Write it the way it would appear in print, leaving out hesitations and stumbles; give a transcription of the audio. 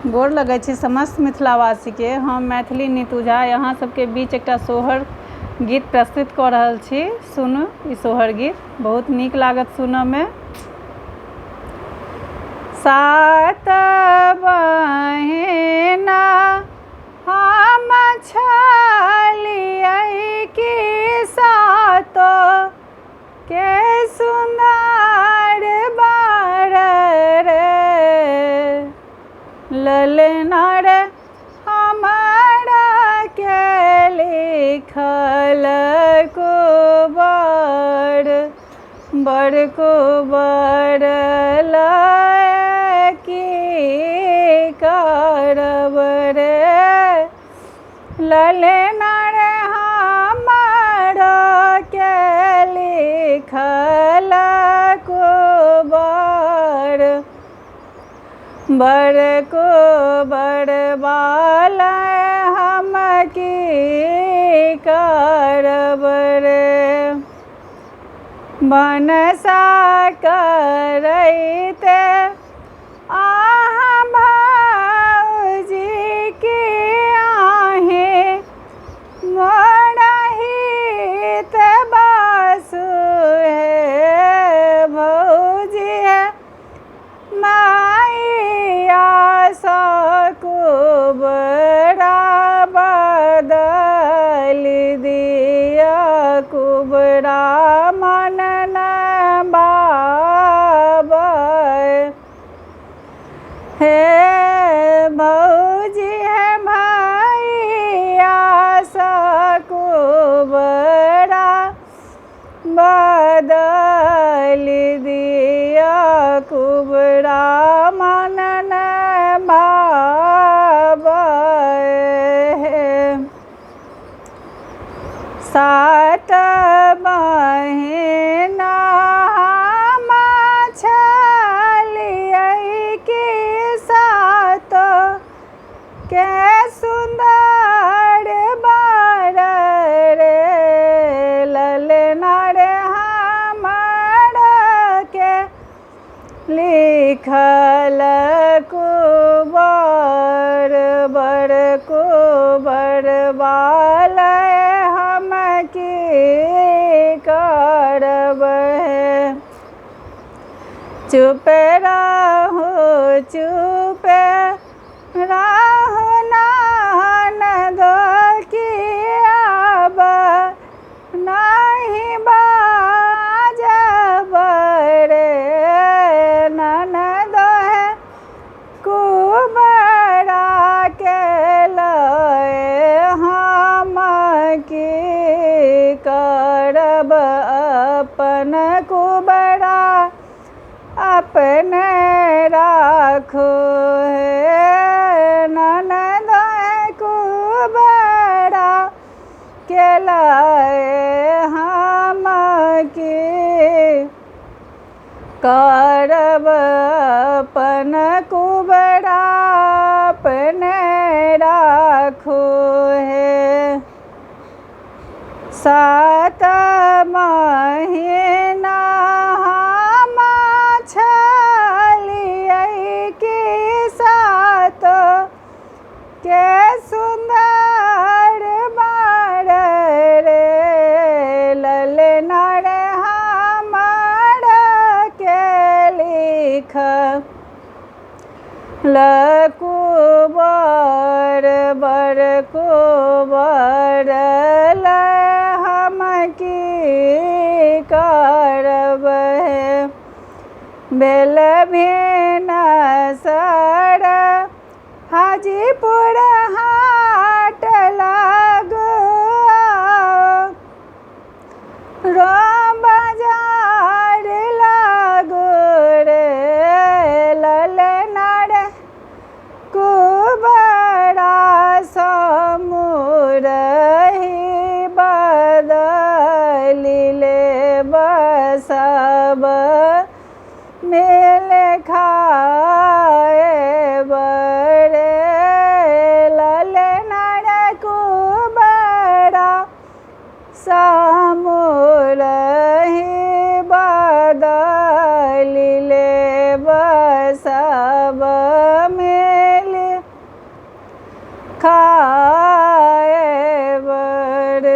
गोर लगै छी समस्त मिथिलावासी के। हम मैथिली नीतू झा यहाँ सबके बीच एकटा सोहर गीत प्रस्तुत कऽ रहल छी। सुनू ई सोहर गीत, बहुत नीक लागत सुनऽमे। सात बहिना हम छलियै कि सातो के सुंदर बर रे, ललना रे हमरा के लिखल कुबर, बड़ कुबर की करब रे, ललना रे हमरा के लिखल कुबर, बड़ कुबर वाला हम की करब रे। बनसा करैते अहाँ भौजी की आहे मोरहित बासु हे भौजी है माइया कुबरा बदल दिया, कुबरा मन न बाबै हे भौजी है भैया कुबरा बदल दिया, कुबरा मन न बाबै हे। सात बहिना हम छलियै कि सातो के सुंदर बर रे, ललना रे हमरा के लिखल कुबर, बड़ कुबर वाला हम की करब हे। चुप रहू चुप रहू ननदो की अब नहीं बाजब रे, ननदो है कुबरा के लए हम की करब, अपन कुबरा अपने राखू हे, ननद कुबरा के लए हम की करब, अपन कुबरा अपने राखू हे। सात महीना हम छलियै कि सातो के सुंदर बर रे, ललना रे हमरा के लिखल कुबर, बड़ कुबर हम की करब हे। बेल भिनसर हाजीपुर हाट लागू, रो बाजार लागू रे, ललना रे कुबरा समुरही बदल लेब, सब मिल खाए बरे, लल खाए बर